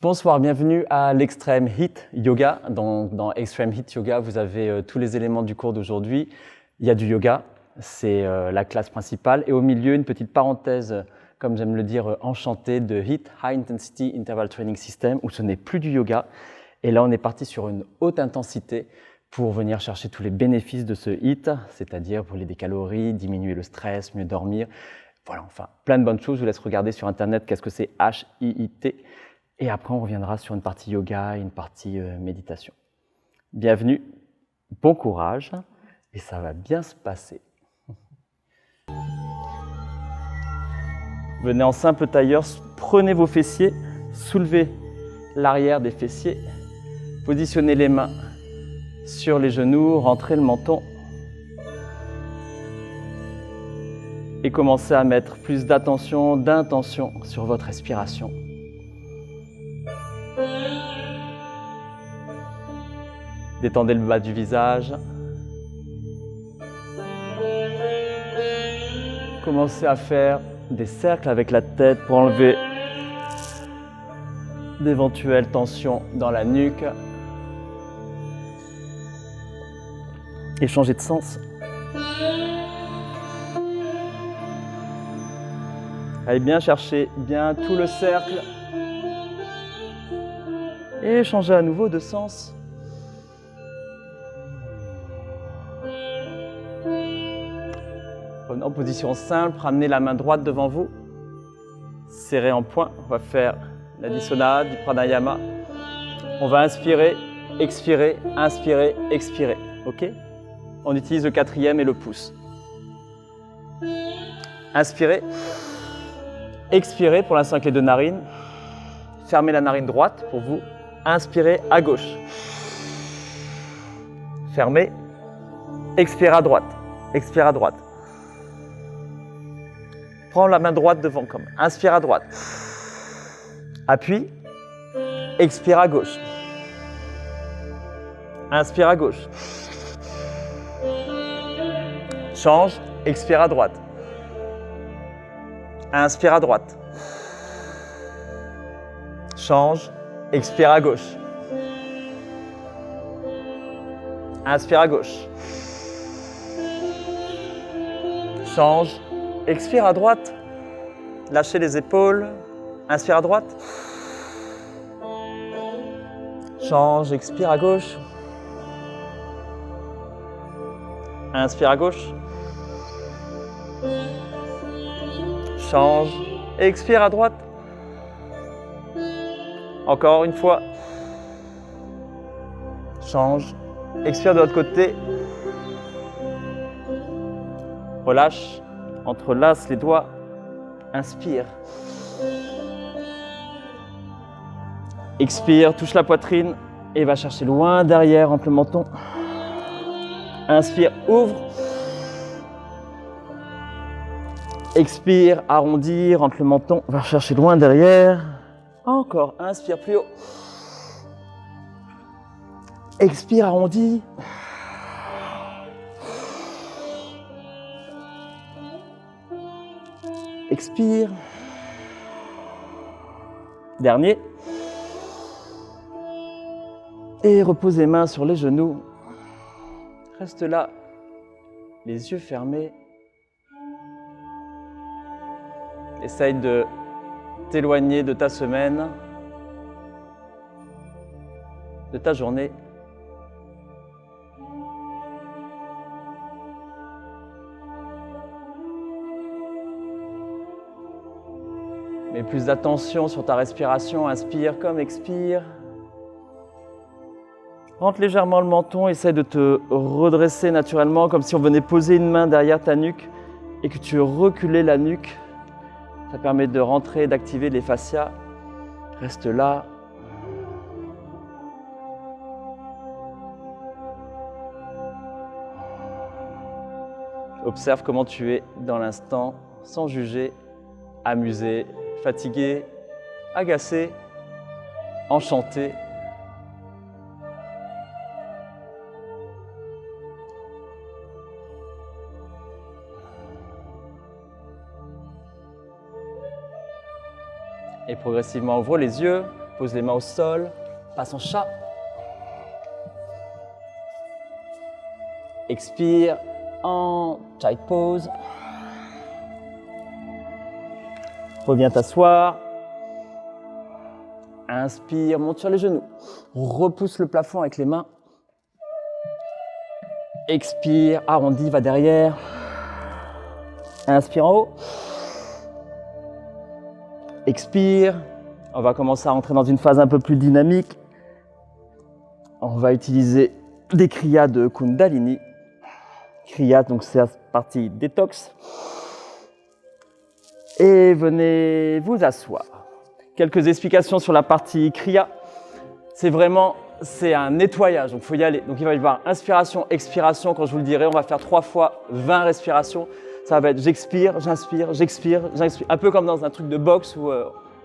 Bonsoir, bienvenue à l'Extreme Hit Yoga. Dans Extreme Hit Yoga, vous avez tous les éléments du cours d'aujourd'hui. Il y a du yoga, c'est la classe principale. Et au milieu, une petite parenthèse, comme j'aime le dire, enchantée de HIIT, High Intensity Interval Training System, où ce n'est plus du yoga. Et là, on est parti sur une haute intensité pour venir chercher tous les bénéfices de ce HIIT, c'est-à-dire brûler des calories, diminuer le stress, mieux dormir. Voilà, enfin, plein de bonnes choses. Je vous laisse regarder sur Internet qu'est-ce que c'est HIIT. Et après, on reviendra sur une partie yoga et une partie méditation. Bienvenue, bon courage, et ça va bien se passer. Venez en simple tailleur, prenez vos fessiers, soulevez l'arrière des fessiers, positionnez les mains sur les genoux, rentrez le menton et commencez à mettre plus d'attention, d'intention sur votre respiration. Détendez le bas du visage. Commencez à faire des cercles avec la tête pour enlever d'éventuelles tensions dans la nuque. Et changer de sens. Allez bien chercher bien tout le cercle. Et changez à nouveau de sens. En position simple, ramenez la main droite devant vous, serrez en poing. On va faire la Dhisona, du pranayama. On va inspirer, expirer, inspirer, expirer. Ok? On utilise le quatrième et le pouce. Inspirez, expirez pour l'instant avec les deux narines. Fermez la narine droite pour vous. Inspirez à gauche. Fermez, expirez à droite. Expire à droite. Prends la main droite devant comme. Inspire à droite. Appuie. Expire à gauche. Inspire à gauche. Change. Expire à droite. Inspire à droite. Change. Expire à gauche. Inspire à gauche. Change. Expire à droite, lâchez les épaules, inspire à droite, change, expire à gauche, inspire à gauche, change, expire à droite, encore une fois, change, expire de l'autre côté, relâche. Entrelace les doigts, inspire. Expire, touche la poitrine et va chercher loin derrière, rentre le menton. Inspire, ouvre. Expire, arrondis, rentre le menton, va chercher loin derrière. Encore, inspire plus haut. Expire, arrondis. Expire. Dernier. Et repose les mains sur les genoux. Reste là, les yeux fermés. Essaye de t'éloigner de ta semaine, de ta journée. Mets plus d'attention sur ta respiration, inspire comme expire. Rentre légèrement le menton, essaie de te redresser naturellement, comme si on venait poser une main derrière ta nuque et que tu reculais la nuque. Ça permet de rentrer, d'activer les fascias. Reste là. Observe comment tu es dans l'instant, sans juger, amusé, fatigué, agacé, enchanté. Et progressivement, ouvre les yeux, Pose les mains au sol, passe en chat. Expire en child pose. Reviens t'asseoir. Inspire, monte sur les genoux. Repousse le plafond avec les mains. Expire, arrondis, va derrière. Inspire en haut. Expire. On va commencer à rentrer dans une phase un peu plus dynamique. On va utiliser des kriyas de Kundalini. Kriya, donc c'est la partie détox. Et venez vous asseoir. Quelques explications sur la partie kriya. C'est un nettoyage, donc il faut y aller. Donc il va y avoir inspiration, expiration. Quand je vous le dirai, on va faire 3 fois 20 respirations. Ça va être j'expire, j'inspire, j'expire, j'inspire. Un peu comme dans un truc de boxe où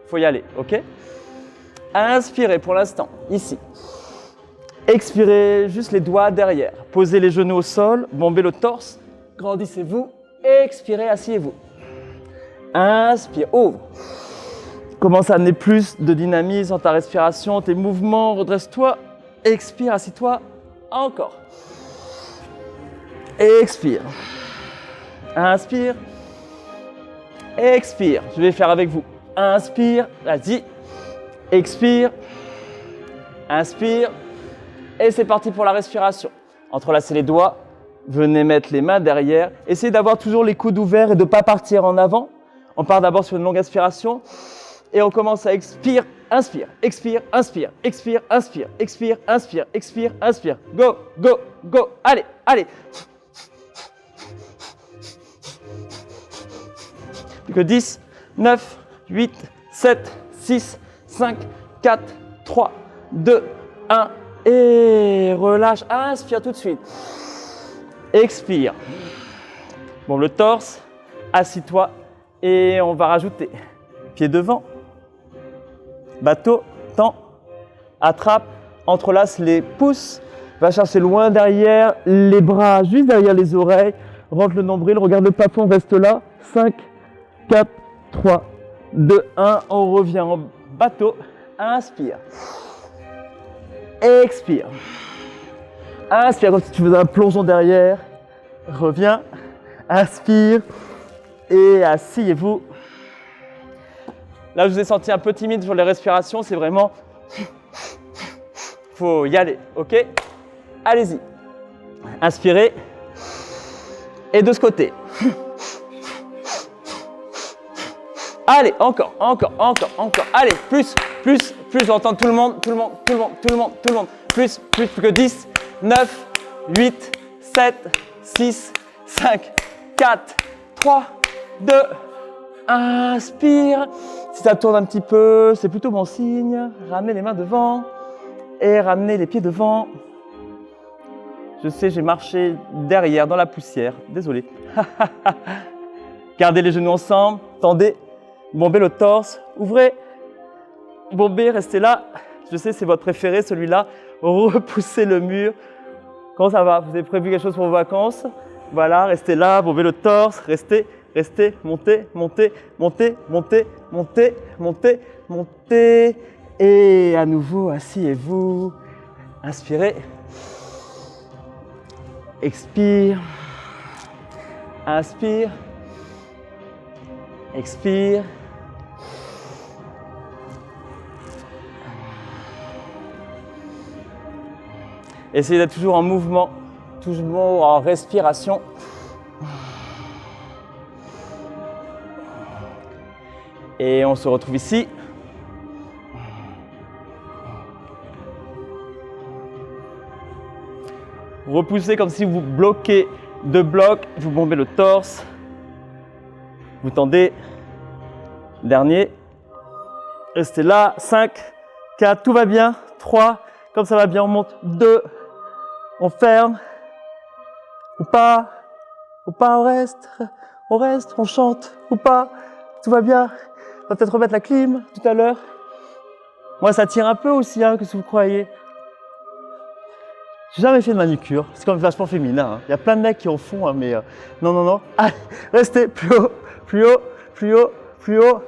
faut y aller, ok? Inspirez pour l'instant, ici. Expirez, juste les doigts derrière. Posez les genoux au sol, bombez le torse. Grandissez-vous. Expirez, asseyez-vous. Inspire, ouvre. Commence à amener plus de dynamisme dans ta respiration, tes mouvements. Redresse-toi. Expire, assis-toi. Encore. Expire. Inspire. Expire. Je vais faire avec vous. Inspire. Vas-y. Expire. Inspire. Et c'est parti pour la respiration. Entrelacez les doigts. Venez mettre les mains derrière. Essayez d'avoir toujours les coudes ouverts et de ne pas partir en avant. On part d'abord sur une longue inspiration. Et on commence à expire, inspire, expire, inspire, expire, inspire, expire, inspire, expire, inspire. Go, go, go. Allez, allez. Plus que 10, 9, 8, 7, 6, 5, 4, 3, 2, 1. Et relâche. Inspire tout de suite. Expire. Bon, le torse. Assis-toi. Et on va rajouter pied devant. Bateau, tend, attrape, entrelace les pouces, va chercher loin derrière, les bras juste derrière les oreilles, rentre le nombril, regarde le plafond, reste là, 5, 4, 3, 2, 1, on revient en bateau, inspire, expire, inspire comme si tu faisais un plongeon derrière, reviens, inspire et asseyez-vous. Là, je vous ai senti un peu timide sur les respirations, c'est vraiment... faut y aller, ok? Allez-y. Inspirez. Et de ce côté. Allez, encore, encore, encore, encore. Allez, plus, plus, plus, j'entends tout le monde, tout le monde, tout le monde, tout le monde, tout le monde. Plus, plus, plus que 10, 9, 8, 7, 6, 5, 4, 3, 2, inspire. Si ça tourne un petit peu, c'est plutôt bon signe. Ramenez les mains devant et ramenez les pieds devant. Je sais, j'ai marché derrière dans la poussière. Désolé. Gardez les genoux ensemble. Tendez. Bombez le torse. Ouvrez. Bombez. Restez là. Je sais, c'est votre préféré, celui-là. Repoussez le mur. Comment ça va? Vous avez prévu quelque chose pour vos vacances? Voilà, restez là. Bombez le torse. Restez. Restez, montez, montez, montez, montez, montez, montez, montez. Et à nouveau, asseyez-vous. Inspirez. Expire. Inspire. Expire. Essayez d'être toujours en mouvement, toujours en respiration. Et on se retrouve ici. Repoussez comme si vous bloquez 2 blocs. Vous bombez le torse. Vous tendez. Dernier. Restez là. 5, 4, tout va bien. 3, comme ça va bien, on monte. 2, on ferme. Ou pas, on reste, on chante. Ou pas, tout va bien. On va peut-être remettre la clim tout à l'heure. Moi, ça tire un peu aussi, hein, que si vous croyez. J'ai jamais fait de manucure, c'est quand même vachement féminin. Hein. Il y a plein de mecs qui en font, hein, mais non, non, non. Allez, restez plus haut, plus haut, plus haut, plus haut,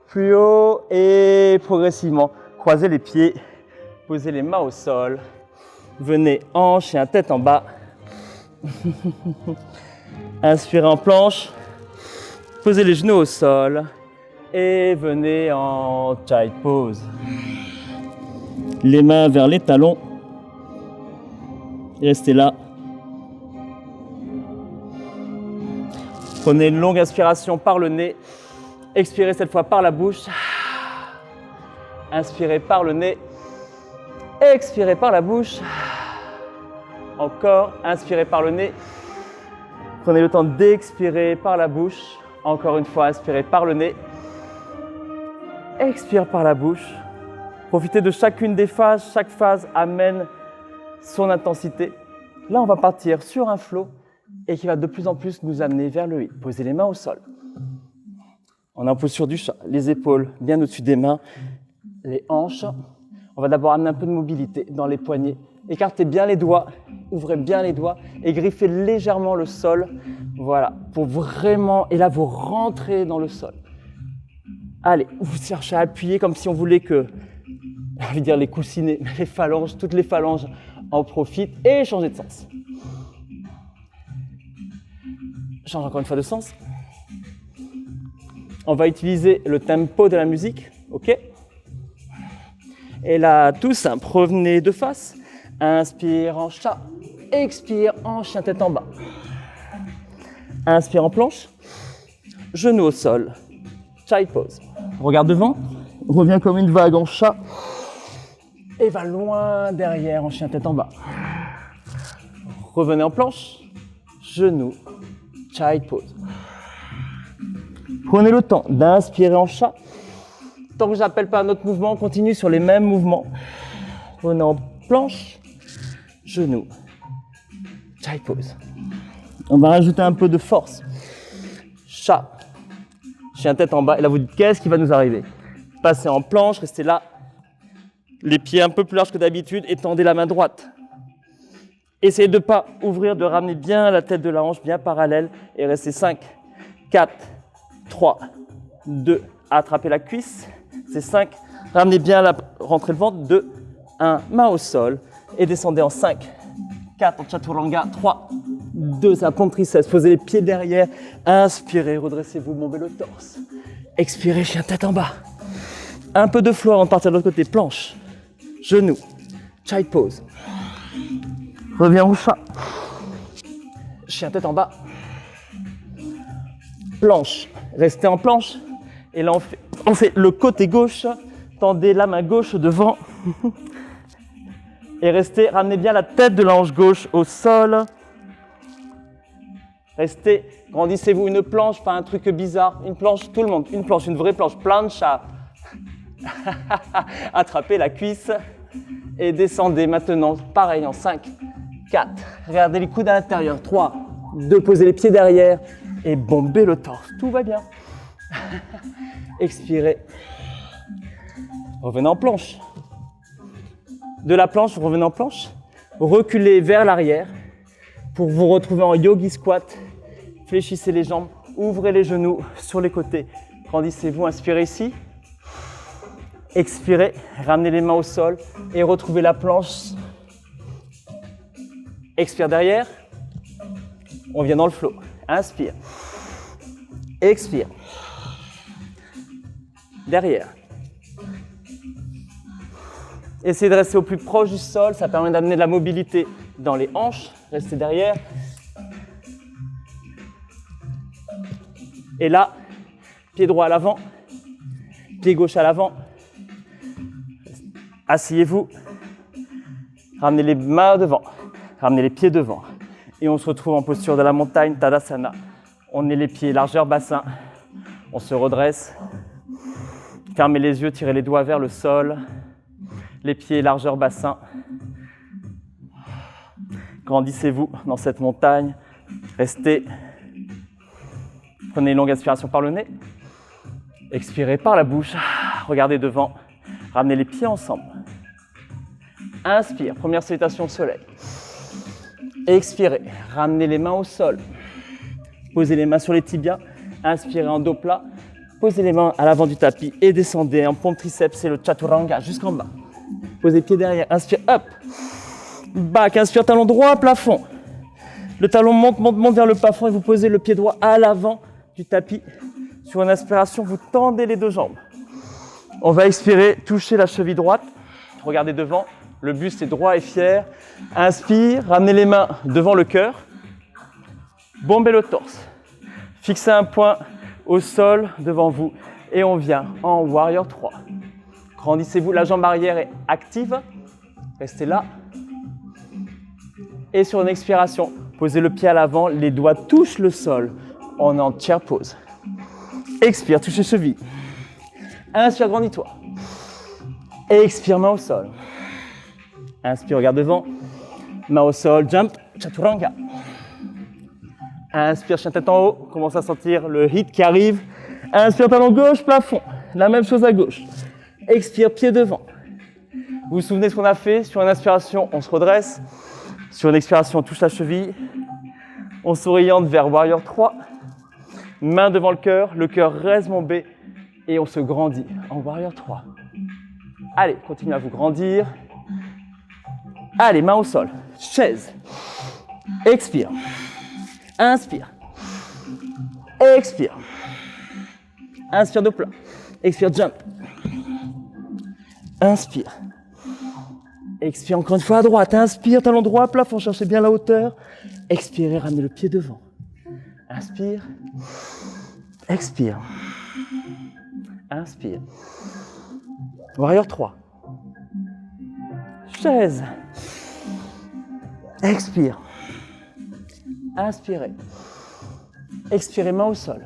plus haut et progressivement. croisez les pieds, posez les mains au sol. Venez hanche et un tête en bas. Inspirez en planche. Posez les genoux au sol. Et venez en child pose. Les mains vers les talons. Et restez là. Prenez une longue inspiration par le nez. Expirez cette fois par la bouche. Inspirez par le nez. Expirez par la bouche. Encore. Inspirez par le nez. Prenez le temps d'expirer par la bouche. Encore une fois, inspirez par le nez. Expire par la bouche. Profitez de chacune des phases. Chaque phase amène son intensité. Là, on va partir sur un flow et qui va de plus en plus nous amener vers le 8. Posez les mains au sol. On est en posture du chat. Les épaules bien au-dessus des mains. Les hanches. On va d'abord amener un peu de mobilité dans les poignets. Écartez bien les doigts. Ouvrez bien les doigts et griffez légèrement le sol. Voilà, pour vraiment... Et là, vous rentrez dans le sol. Allez, vous cherchez à appuyer comme si on voulait que... Je vais dire les coussinets, les phalanges, toutes les phalanges en profitent et changez de sens. Change encore une fois de sens. On va utiliser le tempo de la musique, ok? Et là, tout simple, revenez de face. Inspire en chat, expire en chien tête en bas. Inspire en planche, genou au sol, child pose. Regarde devant, reviens comme une vague en chat et va loin derrière en chien tête en bas. Revenez en planche, genou, child pose. Prenez le temps d'inspirer en chat. Tant que je n'appelle pas un autre mouvement, on continue sur les mêmes mouvements. Prenez en planche, genou, child pose. On va rajouter un peu de force. Chat, chien tête en bas. Et là, vous dites, qu'est-ce qui va nous arriver? Passez en planche, restez là. Les pieds un peu plus larges que d'habitude et tendez la main droite. Essayez de ne pas ouvrir, de ramener bien la tête de la hanche, bien parallèle. Et restez 5, 4, 3, 2. Attrapez la cuisse. C'est 5. Ramenez bien rentrez le ventre. 2, 1. Main au sol. Et descendez en 5, 4 en chaturanga. 3, 2. C'est la pompe triceps. Posez les pieds derrière. Inspirez, redressez-vous, bombez le torse. Expirez, chien tête en bas. Un peu de flow avant de partir de l'autre côté. Planche, genou, child pose. Reviens au chat. Chien tête en bas. Planche. Restez en planche. Et là, on fait le côté gauche. Tendez la main gauche devant. Et restez, ramenez bien la tête de la hanche gauche au sol. Restez, grandissez-vous une planche, pas un truc bizarre. Une planche, tout le monde, une planche, une vraie planche. Plancha. Attrapez la cuisse et descendez maintenant. Pareil en 5, 4. Regardez les coudes à l'intérieur. 3, 2. Posez les pieds derrière et bombez le torse. Tout va bien. Expirez. Revenez en planche. De la planche, vous revenez en planche. Reculez vers l'arrière pour vous retrouver en yogi squat. Fléchissez les jambes, ouvrez les genoux sur les côtés. Grandissez-vous, inspirez ici. Expirez, ramenez les mains au sol et retrouvez la planche. Expire derrière. On vient dans le flow. Inspire. Expire. Derrière. Essayez de rester au plus proche du sol, ça permet d'amener de la mobilité dans les hanches. Restez derrière. Et là, pied droit à l'avant, pied gauche à l'avant. Asseyez-vous. Ramenez les mains devant, ramenez les pieds devant. Et on se retrouve en posture de la montagne, Tadasana. On est les pieds largeur bassin. On se redresse. Fermez les yeux, tirez les doigts vers le sol. Les pieds largeur bassin. Grandissez-vous dans cette montagne. Restez. Prenez une longue inspiration par le nez. Expirez par la bouche. Regardez devant. Ramenez les pieds ensemble. Inspire. Première salutation au soleil. Expirez. Ramenez les mains au sol. Posez les mains sur les tibias. Inspirez en dos plat. Posez les mains à l'avant du tapis et descendez en pompe triceps, c'est le chaturanga jusqu'en bas. Posez les pieds derrière, inspire, up. Back, inspire, talon droit, plafond. Le talon monte, monte, monte vers le plafond et vous posez le pied droit à l'avant du tapis. Sur une inspiration, vous tendez les deux jambes. On va expirer, toucher la cheville droite. Regardez devant, le buste est droit et fier. Inspire, ramenez les mains devant le cœur. Bombez le torse. Fixez un point au sol devant vous. Et on vient en Warrior 3. Grandissez-vous, la jambe arrière est active. Restez là. Et sur une expiration, posez le pied à l'avant, les doigts touchent le sol. On est en chair pose. Expire, touche les chevilles. Inspire, grandis-toi. Expire, main au sol. Inspire, regarde devant. Main au sol, jump, chaturanga. Inspire, chien tête en haut. Commence à sentir le hit qui arrive. Inspire, talon gauche, plafond. La même chose à gauche. Expire, pied devant. Vous vous souvenez ce qu'on a fait? Sur une inspiration, on se redresse. Sur une expiration, on touche la cheville. On s'oriente vers Warrior 3. Main devant le cœur reste bombé. Et on se grandit en Warrior 3. Allez, continuez à vous grandir. Allez, main au sol. Chaise. Expire. Inspire. Expire. Inspire de plat. Expire, jump. Inspire. Expire encore une fois à droite. Inspire, talon droit, plafond. Cherchez bien la hauteur. Expirez, ramenez le pied devant. Inspire. Expire. Inspire. Warrior 3. Chaise. Expire. Inspirez. Expirez, main au sol.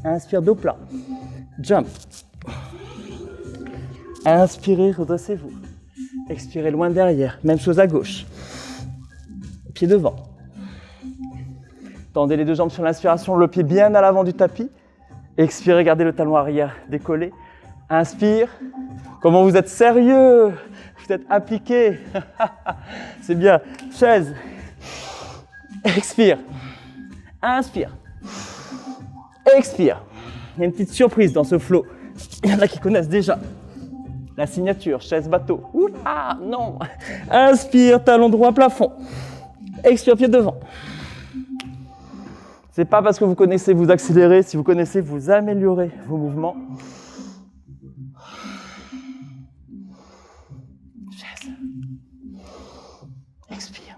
Inspire, dos plat. Jump. Inspirez, redressez-vous. Expirez loin derrière. Même chose à gauche. Pied devant. Tendez les deux jambes sur l'inspiration, le pied bien à l'avant du tapis. Expirez, gardez le talon arrière décollé. Inspire. Comment vous êtes sérieux? Vous êtes appliqué. C'est bien. Chaise. Expire. Inspire. Expire. Il y a une petite surprise dans ce flow. Il y en a qui connaissent déjà. La signature, chaise bateau. Oula, non. Inspire, talon droit, plafond. Expire, pied devant. C'est pas parce que vous connaissez vous accélérer, si vous connaissez vous améliorer vos mouvements. Chaise. Expire.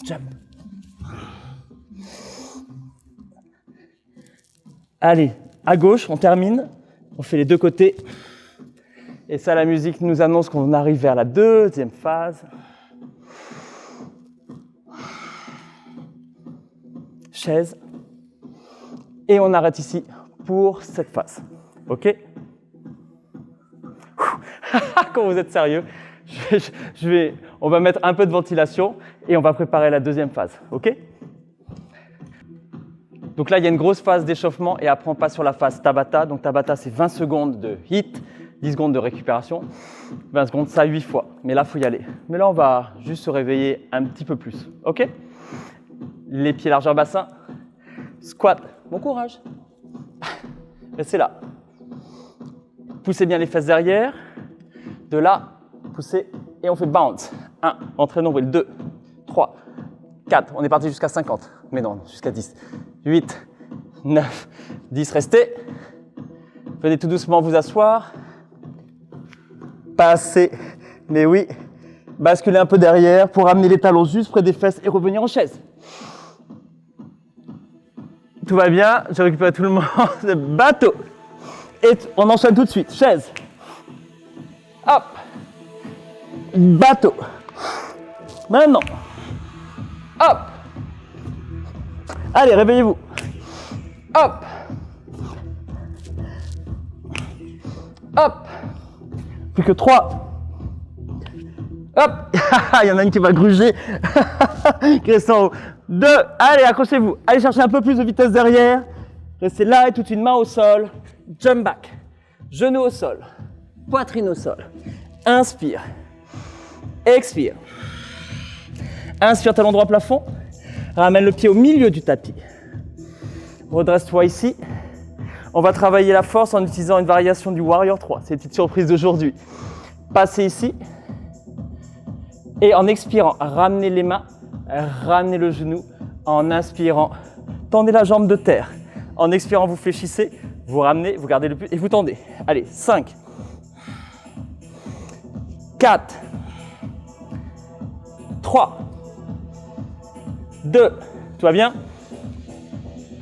Jump. Allez, à gauche, on termine. On fait les deux côtés. Et ça, la musique nous annonce qu'on arrive vers la deuxième phase. Chaise. Et on arrête ici pour cette phase. OK? Quand vous êtes sérieux, on va mettre un peu de ventilation et on va préparer la deuxième phase. OK? Donc là, il y a une grosse phase d'échauffement et après on passe sur la phase Tabata. Donc Tabata, c'est 20 secondes de hit, 10 secondes de récupération. 20 secondes, ça 8 fois. Mais là, il faut y aller. Mais là, on va juste se réveiller un petit peu plus. OK? Les pieds largeur bassin. Squat. Bon courage. Restez là. Poussez bien les fesses derrière. De là, poussez et on fait bounce. 1, entrée nombril. 2, 3, 4. On est parti jusqu'à 50. Mais non, jusqu'à 10. 8, 9, 10. Restez. Venez tout doucement vous asseoir. Passez. Mais oui. Basculez un peu derrière pour amener les talons juste près des fesses et revenir en chaise. Tout va bien. Je récupère tout le monde. Bateau. Et on enchaîne tout de suite. Chaise. Hop. Bateau. Maintenant. Hop. Allez, réveillez-vous. Hop. Hop. Plus que 3. Hop. Il y en a une qui va gruger. Qui reste en haut. 2. Allez, accrochez-vous. Allez chercher un peu plus de vitesse derrière. Restez là et toute une main au sol. Jump back. Genou au sol. Poitrine au sol. Inspire. Expire. Inspire, talon droit plafond. Ramène le pied au milieu du tapis. Redresse-toi ici. On va travailler la force en utilisant une variation du Warrior 3. C'est une petite surprise d'aujourd'hui. Passez ici. Et en expirant, ramenez les mains, ramenez le genou. En inspirant, tendez la jambe de terre. En expirant, vous fléchissez, vous ramenez, vous gardez le plus et vous tendez. Allez, 5, 4, 3, 2, tout va bien?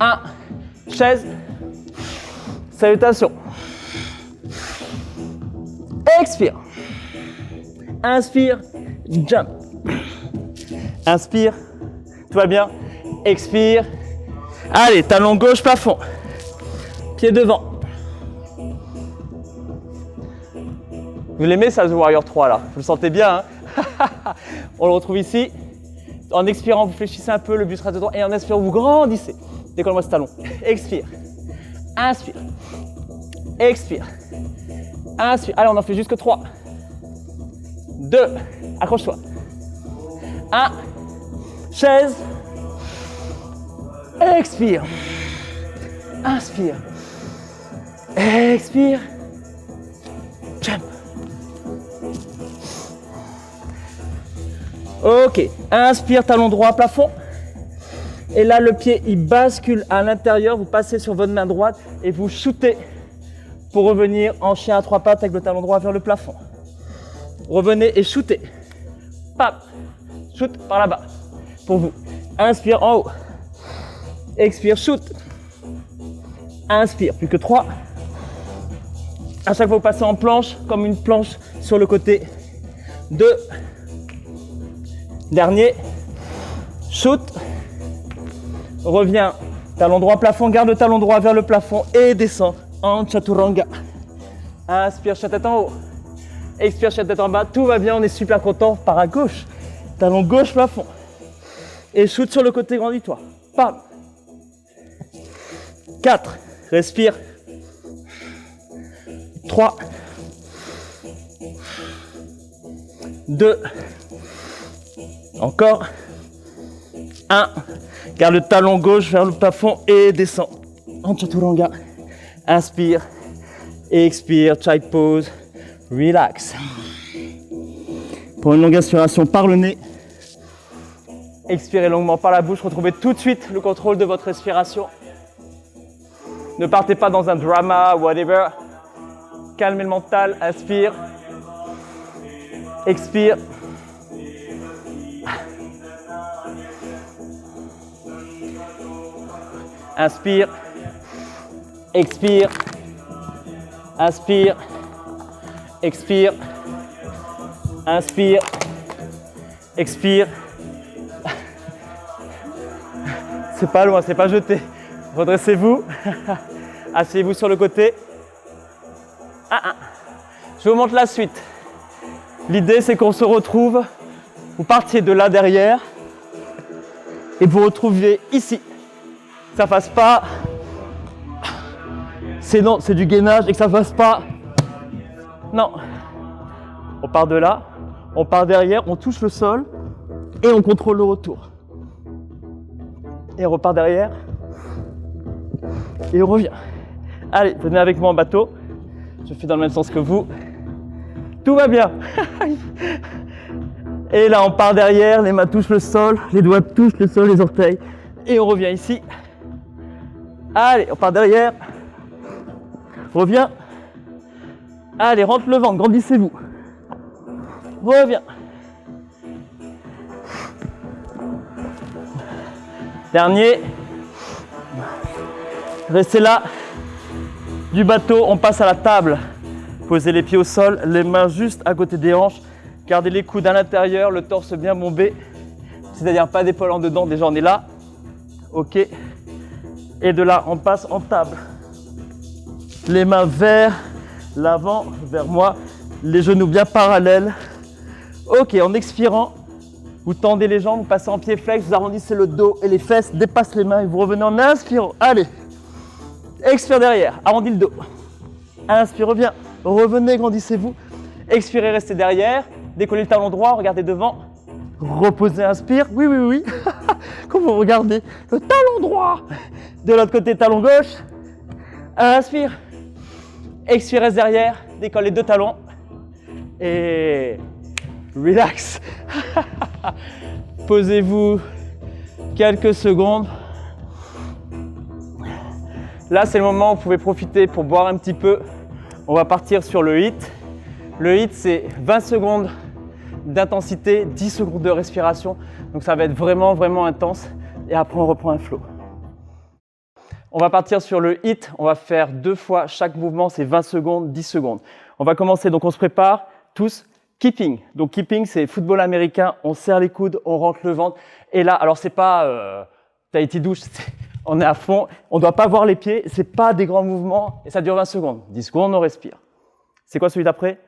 1, chaise, salutations. Expire. Inspire, jump. Inspire, tout va bien? Expire. Allez, talon gauche, plafond. Pied devant. Vous l'aimez ça, The Warrior 3 là? Vous le sentez bien, hein? On le retrouve ici. En expirant, vous fléchissez un peu, le buste reste dedans. Et en inspirant, vous grandissez. Décolle-moi ce talon. Expire. Inspire. Expire. Inspire. Allez, on en fait jusque 3. 2. Accroche-toi. 1. Chaise. Expire. Inspire. Expire. Jump. Ok. Inspire, talon droit, plafond. Et là, le pied, il bascule à l'intérieur. Vous passez sur votre main droite et vous shootez pour revenir en chien à 3 pattes avec le talon droit vers le plafond. Revenez et shootez. Pam. Shoot par là-bas. Pour vous. Inspire en haut. Expire, shoot. Inspire, plus que 3. À chaque fois, vous passez en planche, comme une planche sur le côté. 2. Dernier. Shoot. Reviens. Talon droit, plafond. Garde le talon droit vers le plafond et descend en chaturanga. Inspire, tête en haut. Expire, tête en bas. Tout va bien, on est super content. Par à gauche. Talon gauche, plafond. Et shoot sur le côté, grandis-toi. Pam. 4. Respire. 3. 2. Encore. 1. Garde le talon gauche vers le plafond et descend en chaturanga. Inspire. Expire. Child pose. Relax. Pour une longue inspiration par le nez. Expirez longuement par la bouche. Retrouvez tout de suite le contrôle de votre respiration. Ne partez pas dans un drama, whatever. Calmez le mental. Inspire. Expire. Inspire. Expire. Inspire. Expire. Inspire. Expire. C'est pas loin, c'est pas jeté. Redressez-vous. Asseyez-vous sur le côté. Je vous montre la suite. L'idée, c'est qu'on se retrouve. Vous partiez de là derrière et vous retrouvez ici. Que ça fasse pas. C'est du gainage et que ça fasse pas. Non. On part de là, on part derrière, on touche le sol et on contrôle le retour. Et on repart derrière et on revient. Allez, venez avec moi en bateau. Je fais dans le même sens que vous. Tout va bien. Et là, on part derrière, les mains touchent le sol, les doigts touchent le sol, les orteils. Et on revient ici. Allez, on part derrière. Reviens. Allez, rentre le ventre, grandissez-vous. Reviens. Dernier. Restez là. Du bateau, on passe à la table. Posez les pieds au sol, les mains juste à côté des hanches. Gardez les coudes à l'intérieur, le torse bien bombé. C'est-à-dire pas d'épaule en dedans, déjà on est là. Ok. Et de là, on passe en table. Les mains vers l'avant, vers moi. Les genoux bien parallèles. Ok, en expirant, vous tendez les jambes, vous passez en pied flex, vous arrondissez le dos et les fesses dépassent les mains et vous revenez en inspirant. Allez. Expire derrière, arrondis le dos. Inspire, reviens. Revenez, grandissez-vous. Expirez, restez derrière. Décollez le talon droit, regardez devant. Reposez, inspire. Oui, oui, oui. quand vous regardez le talon droit. De l'autre côté, talon gauche. Inspire. Expire, reste derrière. Décolle les deux talons. Et relax. Posez-vous quelques secondes. Là, c'est le moment où vous pouvez profiter pour boire un petit peu. On va partir sur le HIIT. Le HIIT, c'est 20 secondes d'intensité, 10 secondes de respiration. Donc ça va être vraiment, vraiment intense. Et après, on reprend un flow. On va partir sur le HIIT. On va faire 2 fois chaque mouvement, c'est 20 secondes, 10 secondes. On va commencer, donc on se prépare tous. Keeping. Donc keeping, c'est football américain. On serre les coudes, on rentre le ventre. Et là, alors c'est pas Tahiti douche, on est à fond. On ne doit pas voir les pieds. C'est pas des grands mouvements. Et ça dure 20 secondes. 10 secondes, on respire. C'est quoi celui d'après?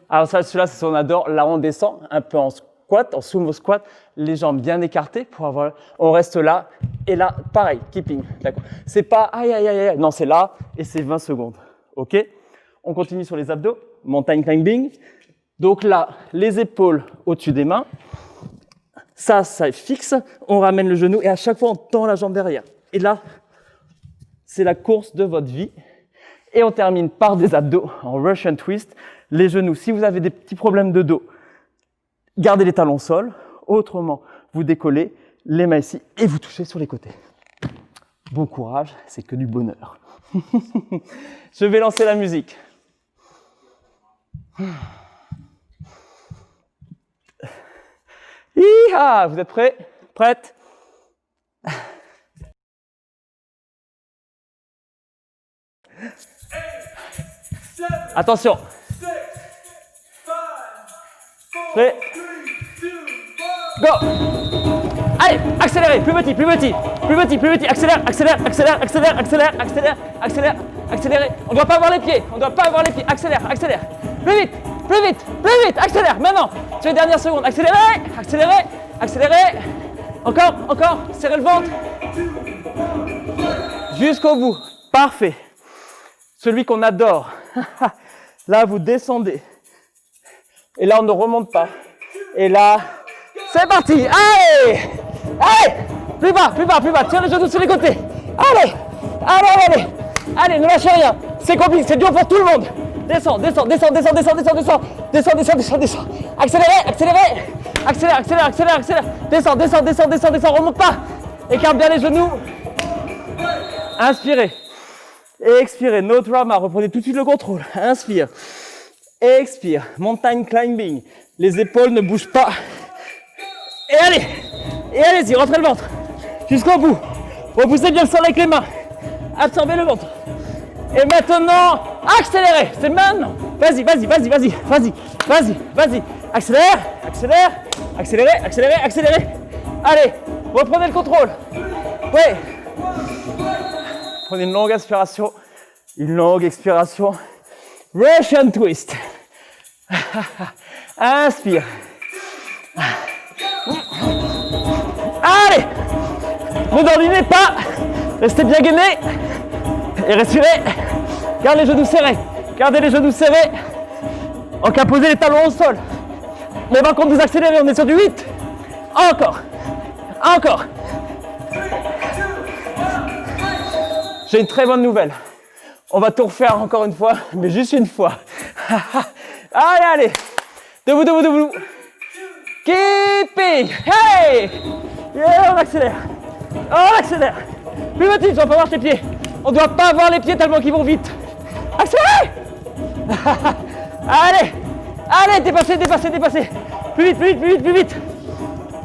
Alors celui-là, c'est ce qu'on adore. Là, on descend un peu en squat, en sumo squat. Les jambes bien écartées pour avoir. On reste là. Et là, pareil, keeping. D'accord. C'est pas aïe, aïe, aïe, aïe. Non, c'est là et c'est 20 secondes. OK? On continue sur les abdos. Mountain climbing. Donc là, les épaules au-dessus des mains. Ça est fixe. On ramène le genou et à chaque fois, on tend la jambe derrière. Et là, c'est la course de votre vie. Et on termine par des abdos en Russian twist. Les genoux, si vous avez des petits problèmes de dos, gardez les talons au sol. Autrement, vous décollez les mains ici et vous touchez sur les côtés. Bon courage, c'est que du bonheur. Je vais lancer la musique. Hi-ha, vous êtes prêts? Prêtes? Attention. Prêt? Go! Allez, accélérez, plus petit, plus petit, plus petit, plus petit, accélère, accélère, accélère, accélère, accélère, accélère, accélère, accélérez. On ne doit pas avoir les pieds, on ne doit pas avoir les pieds, accélère, accélère. Plus vite, plus vite, plus vite, accélère, maintenant. Sur les dernières secondes, accélérez, accélérez, accélérez. Encore, encore, serrez le ventre. Jusqu'au bout, parfait. Celui qu'on adore. Là, vous descendez. Et là, on ne remonte pas. Et là, c'est parti. Allez, allez, plus bas, plus bas, plus bas. Tiens les genoux sur les côtés. Allez, allez, allez, allez, ne lâchez rien. C'est compliqué, c'est dur pour tout le monde. Descends, descends, descends, descends, descends, descends, descends, descends, descends, descends, descends. Accélérez, accélérez, accélère, accélère, accélère, accélère. Descends, descends, descends, descends, descends, remonte pas. Écarte bien les genoux. Inspirez. Et expirez, no drama, reprenez tout de suite le contrôle. Inspire, expire, mountain climbing. Les épaules ne bougent pas. Et allez-y, rentrez le ventre. Jusqu'au bout. Repoussez bien le sol avec les mains. Absorbez le ventre. Et maintenant, accélérez. C'est maintenant. Vas-y, vas-y, vas-y, vas-y, vas-y, vas-y, vas-y. Accélère, accélère, accélérez, accélérez, accélérez. Allez, reprenez le contrôle. Oui. Prenez une longue inspiration, une longue expiration. Russian twist. Inspire. Allez, ne dandinez pas. Restez bien gainé. Et respirez. Gardez les genoux serrés. Gardez les genoux serrés. En cas, posez les talons au sol. Mais par contre, vous accélérez. On est sur du 8. Encore. Encore. J'ai une très bonne nouvelle. On va tout refaire encore une fois, mais juste une fois. Allez, allez. Debout, debout, debout. Keeping. Hey. Yeah, on accélère. On accélère. Plus petit, on ne doit pas avoir tes pieds. On ne doit pas avoir les pieds tellement qu'ils vont vite. Accélérez. Allez. Allez, dépassez, dépassez, dépassez. Plus vite, plus vite, plus vite, plus vite.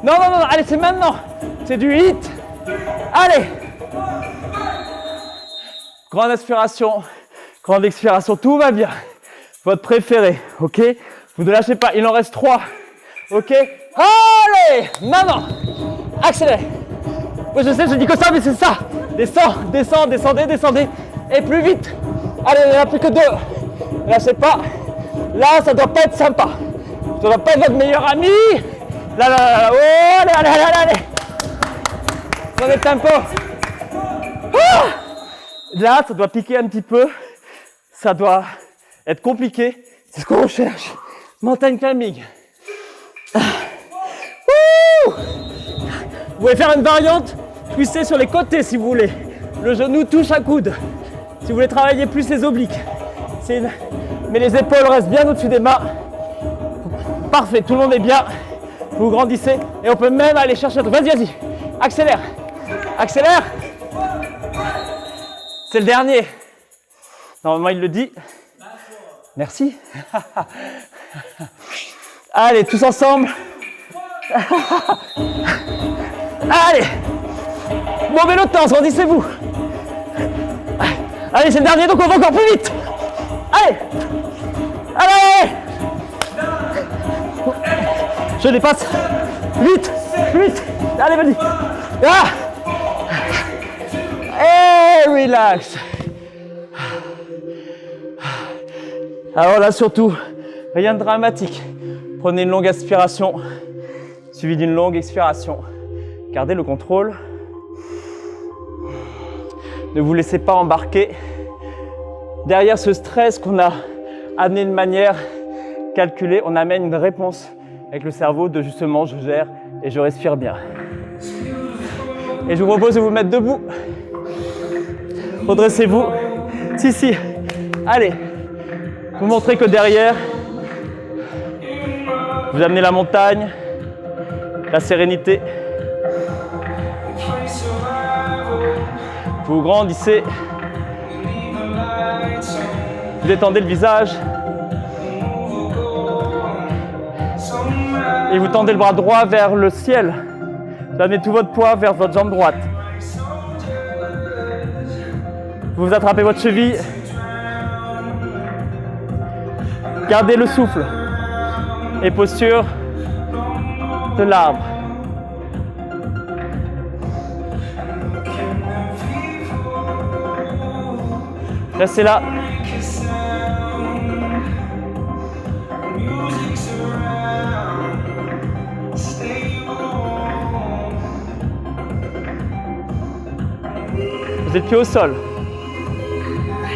Non, non, non, allez, c'est maintenant. C'est du hit. Allez. Grande inspiration, grande expiration, tout va bien. Votre préféré, ok? Vous ne lâchez pas, il en reste 3. Ok? Allez! Maintenant, accélérez. Moi je sais, je dis que ça, mais c'est ça. Descends, descends, descendez, descendez. Et plus vite. Allez, il n'y en a plus que 2. Ne lâchez pas. Là, ça doit pas être sympa. Ça doit pas être votre meilleur ami. Là, là, là, là. Oh, allez, allez, allez, allez, allez. Prenez le tempo. Ah! Là, ça doit piquer un petit peu. Ça doit être compliqué. C'est ce qu'on recherche. Mountain climbing. Ouh! pouvez faire une variante, puissez sur les côtés si vous voulez. Le genou touche un coude. Si vous voulez travailler plus les obliques. Mais les épaules restent bien au-dessus des mains. Parfait, tout le monde est bien. Vous grandissez et on peut même aller chercher. Vas-y, vas-y. Accélère. Accélère. C'est le dernier. Normalement, il le dit. Merci. Allez, tous ensemble. Allez. Bon vélo de temps, grandissez-vous. Allez, c'est le dernier, donc on va encore plus vite. Allez. Allez. Je dépasse. Vite. Vite. Allez, vas-y. Ah. Et relax. Alors là, surtout, rien de dramatique. Prenez une longue aspiration, suivie d'une longue expiration. Gardez le contrôle. Ne vous laissez pas embarquer. Derrière ce stress qu'on a amené de manière calculée, on amène une réponse avec le cerveau de justement je gère et je respire bien. Et je vous propose de vous mettre debout. Redressez-vous. Si. Allez. Vous montrez que derrière, vous amenez la montagne, la sérénité. Vous grandissez. Vous détendez le visage. Et vous tendez le bras droit vers le ciel. Vous amenez tout votre poids vers votre jambe droite. Vous attrapez votre cheville. Gardez le souffle. Et posture de l'arbre. Restez là. Vous êtes pieds au sol.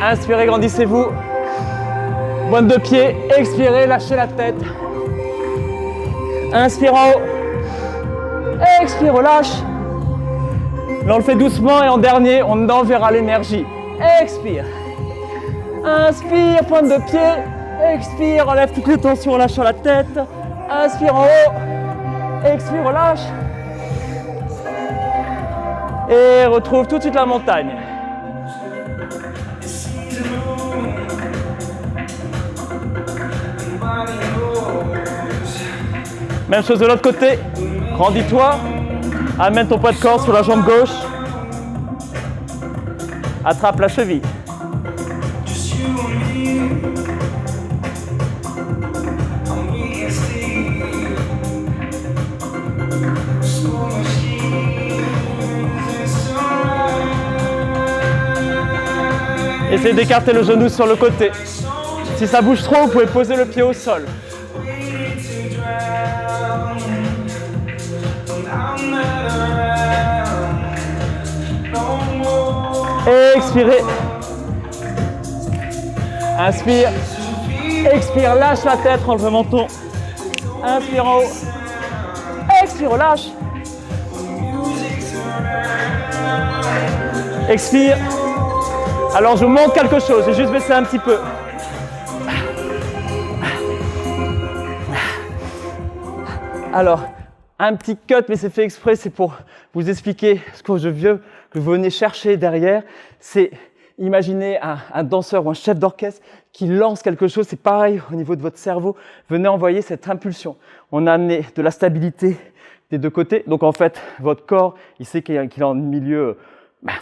Inspirez, grandissez-vous. Pointe de pied, expirez, lâchez la tête. Inspire en haut. Expire, relâche. Là, on le fait doucement et en dernier, on enverra l'énergie. Expire. Inspire, pointe de pied. Expire, enlève toutes les tensions en lâchant la tête. Inspire en haut. Expire, relâche. Et retrouve tout de suite la montagne. Même chose de l'autre côté. Grandis-toi. Amène ton poids de corps sur la jambe gauche. Attrape la cheville. Essayez d'écarter le genou sur le côté. Si ça bouge trop, vous pouvez poser le pied au sol. Expirez. Inspire. Expire, lâche la tête, enlève le menton. Inspire en haut. Expire, relâche. Expire. Alors je vous montre quelque chose, j'ai juste baissé un petit peu. Alors, un petit cut, mais c'est fait exprès, c'est pour vous expliquer ce que je veux que vous venez chercher derrière. C'est imaginer un danseur ou un chef d'orchestre qui lance quelque chose. C'est pareil au niveau de votre cerveau. Venez envoyer cette impulsion. On a amené de la stabilité des deux côtés. Donc en fait, votre corps, il sait qu'il est en milieu,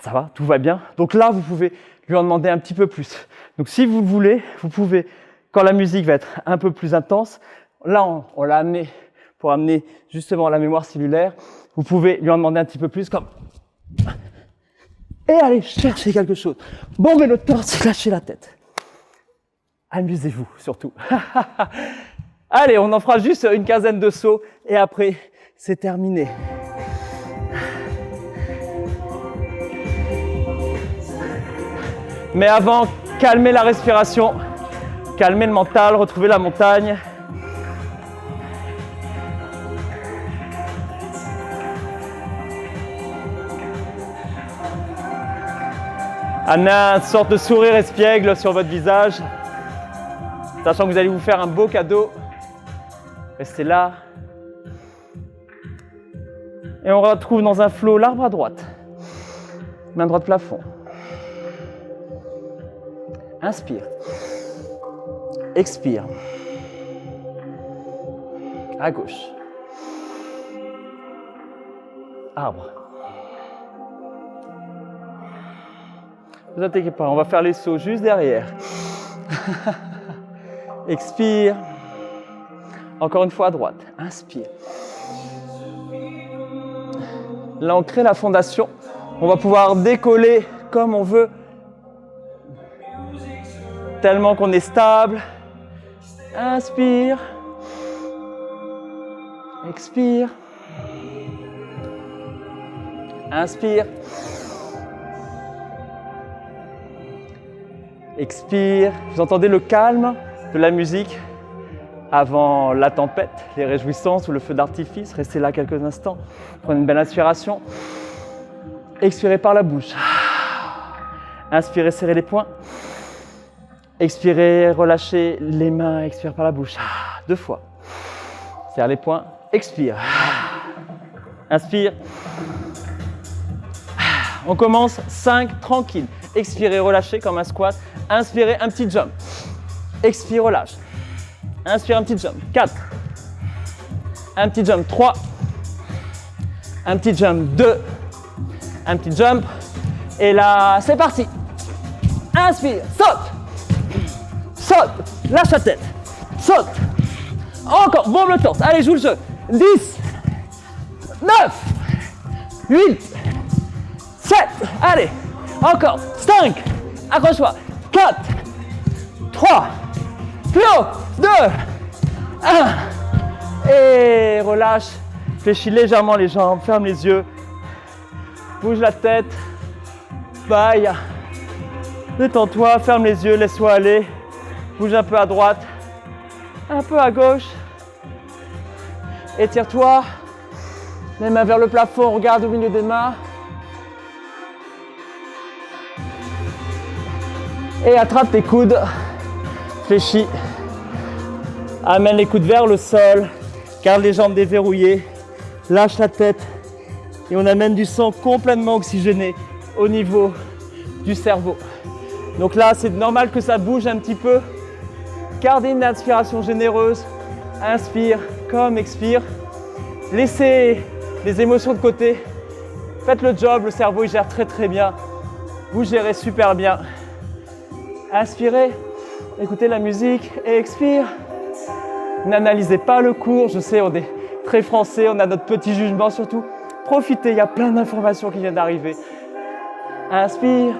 ça va, tout va bien. Donc là, vous pouvez lui en demander un petit peu plus. Donc si vous voulez, vous pouvez, quand la musique va être un peu plus intense, là on l'a amené pour amener justement la mémoire cellulaire, vous pouvez lui en demander un petit peu plus comme... Et allez chercher quelque chose. Bombez le torse, lâchez la tête. Amusez-vous surtout. Allez, on en fera juste une quinzaine de sauts et après c'est terminé. Mais avant, calmez la respiration, calmez le mental, retrouvez la montagne. Amenez une sorte de sourire espiègle sur votre visage, sachant que vous allez vous faire un beau cadeau. Restez là. Et on retrouve dans un flow l'arbre à droite. Main droite plafond. Inspire. Expire. À gauche. Arbre. Ne vous inquiétez pas, on va faire les sauts juste derrière. Expire. Encore une fois à droite. Inspire. Là, on crée la fondation. On va pouvoir décoller comme on veut. Tellement qu'on est stable. Inspire. Expire. Inspire. Expire. Vous entendez le calme de la musique avant la tempête, les réjouissances ou le feu d'artifice. Restez là quelques instants. Prenez une belle inspiration. Expirez par la bouche. Inspirez, serrez les poings. Expirez, relâchez les mains. Expire par la bouche. 2 fois. Serre les poings. Expire. Inspire. On commence 5, tranquille. Expirez, relâchez comme un squat. Inspirez, un petit jump. Expire, relâche. Inspire, un petit jump. 4. Un petit jump. 3. Un petit jump. 2. Un petit jump. Et là, c'est parti. Inspire, saute. Saute. Lâche la tête. Saute. Encore, bombe le torse. Allez, joue le jeu. 10. 9. 8. 7. Allez. Encore. 5. Accroche-toi. 4. 3. Plus haut. 2. 1. Et relâche. Fléchis légèrement les jambes. Ferme les yeux. Bouge la tête. Bye. Détends-toi. Ferme les yeux. Laisse-toi aller. Bouge un peu à droite. Un peu à gauche. Étire-toi. Les mains vers le plafond. Regarde au milieu des mains. Et attrape tes coudes. Fléchis. Amène les coudes vers le sol. Garde les jambes déverrouillées. Lâche la tête. Et on amène du sang complètement oxygéné au niveau du cerveau. Donc là, c'est normal que ça bouge un petit peu. Gardez une inspiration généreuse. Inspire comme expire. Laissez les émotions de côté. Faites le job, le cerveau il gère très très bien. Vous gérez super bien. Inspirez, écoutez la musique et expire. N'analysez pas le cours, je sais, on est très français, on a notre petit jugement surtout. Profitez, il y a plein d'informations qui viennent d'arriver. Inspire.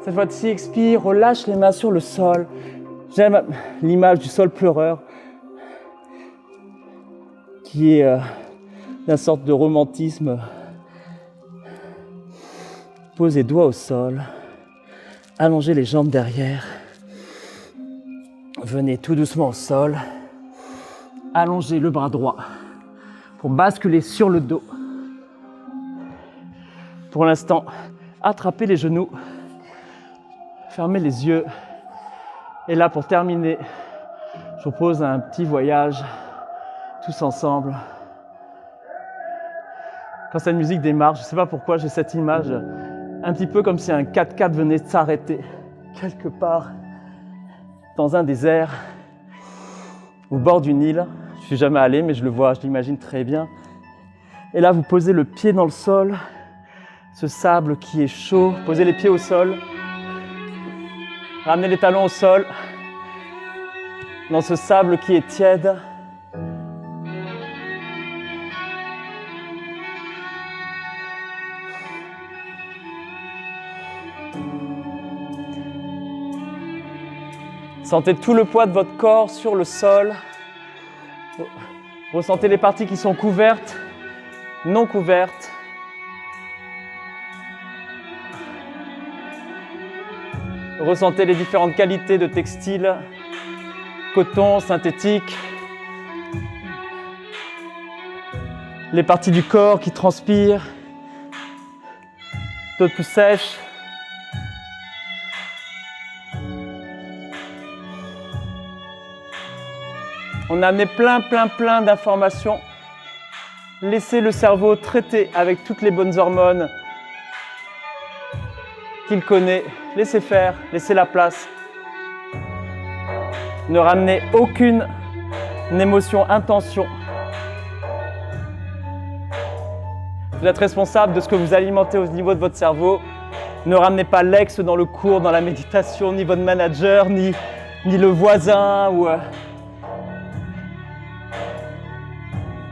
Cette fois-ci, expire, relâche les mains sur le sol. J'aime l'image du sol pleureur qui est d'une sorte de romantisme. Posez doigts au sol. Allongez les jambes derrière. Venez tout doucement au sol. Allongez le bras droit pour basculer sur le dos. Pour l'instant, attrapez les genoux. Fermez les yeux. Et là, pour terminer, je vous propose un petit voyage tous ensemble. Quand cette musique démarre, je ne sais pas pourquoi, j'ai cette image un petit peu comme si un 4x4 venait de s'arrêter quelque part dans un désert, au bord d'une île. Je ne suis jamais allé, mais je le vois, je l'imagine très bien. Et là, vous posez le pied dans le sol, ce sable qui est chaud. Posez les pieds au sol. Ramenez les talons au sol, dans ce sable qui est tiède. Sentez tout le poids de votre corps sur le sol. Ressentez les parties qui sont couvertes, non couvertes. Ressentez les différentes qualités de textile, coton, synthétique. Les parties du corps qui transpirent, d'autres plus sèches. On a amené plein d'informations. Laissez le cerveau traiter avec toutes les bonnes hormones qu'il connaît. Laissez faire, laissez la place. Ne ramenez aucune émotion, intention. Vous êtes responsable de ce que vous alimentez au niveau de votre cerveau. Ne ramenez pas l'ex dans le cours, dans la méditation, ni votre manager, ni le voisin.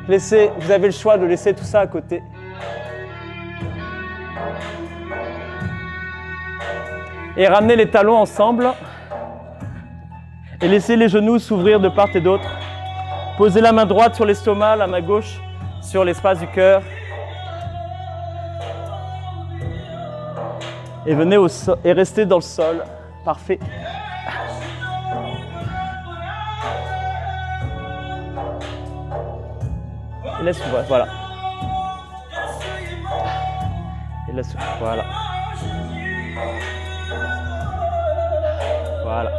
Laissez, vous avez le choix de laisser tout ça à côté. Et ramenez les talons ensemble. Et laissez les genoux s'ouvrir de part et d'autre. Posez la main droite sur l'estomac, la main gauche sur l'espace du cœur. Et venez au sol, et restez dans le sol. Parfait. Et laisse ouvrir, voilà. Et laisse ouvrir, voilà. Voilà.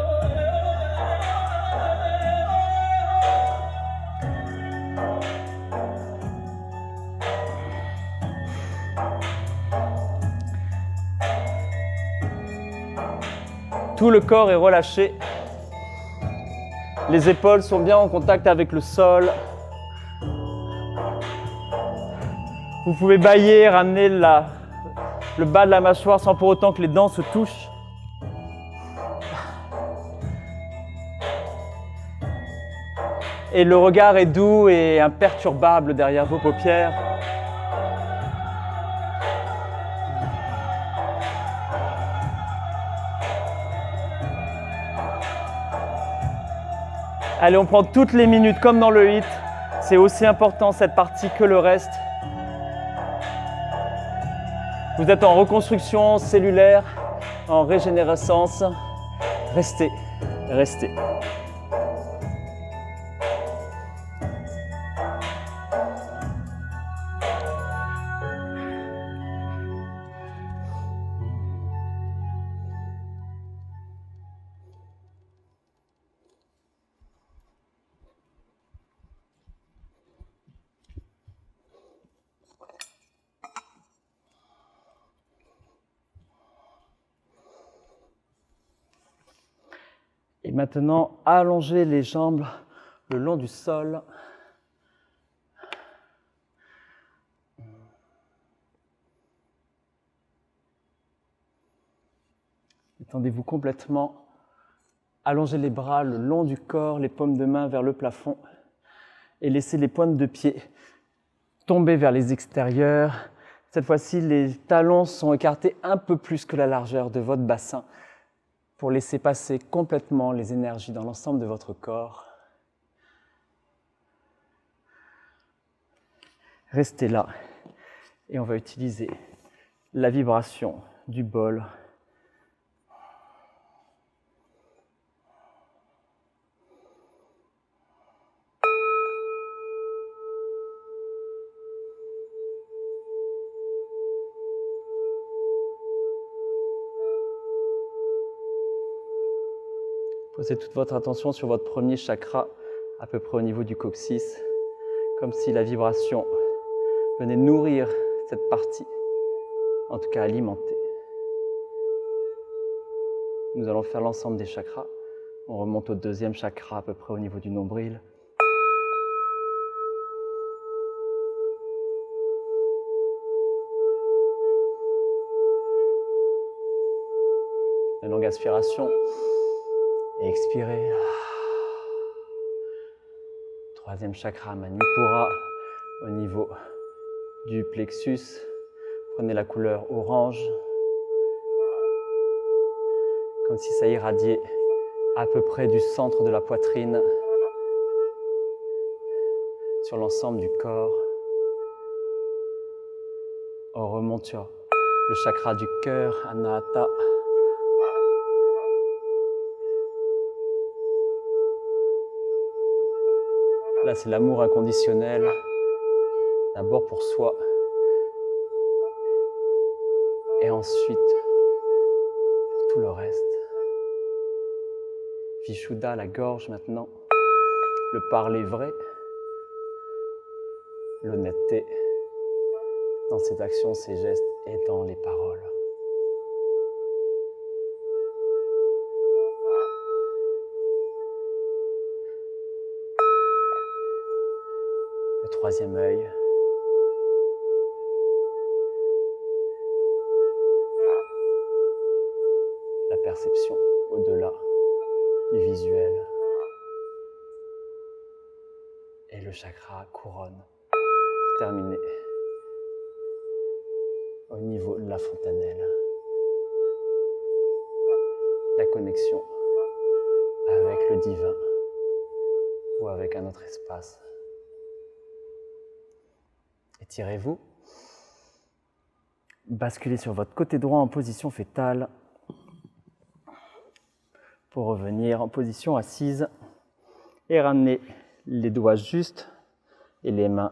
Tout le corps est relâché. Les épaules sont bien en contact avec le sol. Vous pouvez bâiller, ramener le bas de la mâchoire sans pour autant que les dents se touchent. Et le regard est doux et imperturbable derrière vos paupières. Allez, on prend toutes les minutes comme dans le HIIT. C'est aussi important cette partie que le reste. Vous êtes en reconstruction cellulaire, en régénérescence. Restez, restez. Et maintenant, allongez les jambes le long du sol. Étendez-vous complètement. Allongez les bras le long du corps, les paumes de main vers le plafond. Et laissez les pointes de pied tomber vers les extérieurs. Cette fois-ci, les talons sont écartés un peu plus que la largeur de votre bassin pour laisser passer complètement les énergies dans l'ensemble de votre corps. Restez là et on va utiliser la vibration du bol. Posez toute votre attention sur votre premier chakra, à peu près au niveau du coccyx, comme si la vibration venait nourrir cette partie, en tout cas alimenter. Nous allons faire l'ensemble des chakras. On remonte au deuxième chakra, à peu près au niveau du nombril. Une longue aspiration. Et expirez. Troisième chakra, Manipura, au niveau du plexus. Prenez la couleur orange, comme si ça irradiait à peu près du centre de la poitrine sur l'ensemble du corps. On remonte sur le chakra du cœur, Anahata. Là, c'est l'amour inconditionnel, d'abord pour soi, et ensuite pour tout le reste. Vishuddha, la gorge maintenant, le parler vrai, l'honnêteté dans ses actions, ses gestes et dans les paroles. Le troisième œil. La perception au-delà du visuel. Et le chakra couronne pour terminer au niveau de la fontanelle. La connexion avec le divin ou avec un autre espace. Étirez-vous. Basculez sur votre côté droit en position fétale pour revenir en position assise et ramener les doigts justes et les mains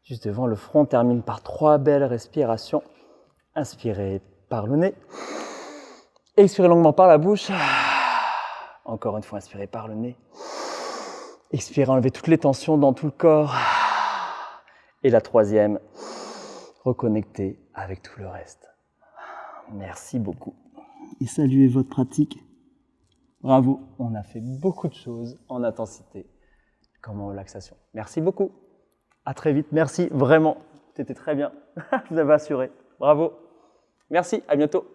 juste devant le front. On termine par 3 belles respirations. Inspirez par le nez. Expirez longuement par la bouche. Encore une fois, inspirez par le nez. Expirez, enlevez toutes les tensions dans tout le corps. Et la troisième, reconnectez avec tout le reste. Merci beaucoup. Et saluez votre pratique. Bravo, on a fait beaucoup de choses en intensité comme en relaxation. Merci beaucoup. À très vite. Merci, vraiment. C'était très bien. Vous avez assuré. Bravo. Merci, à bientôt.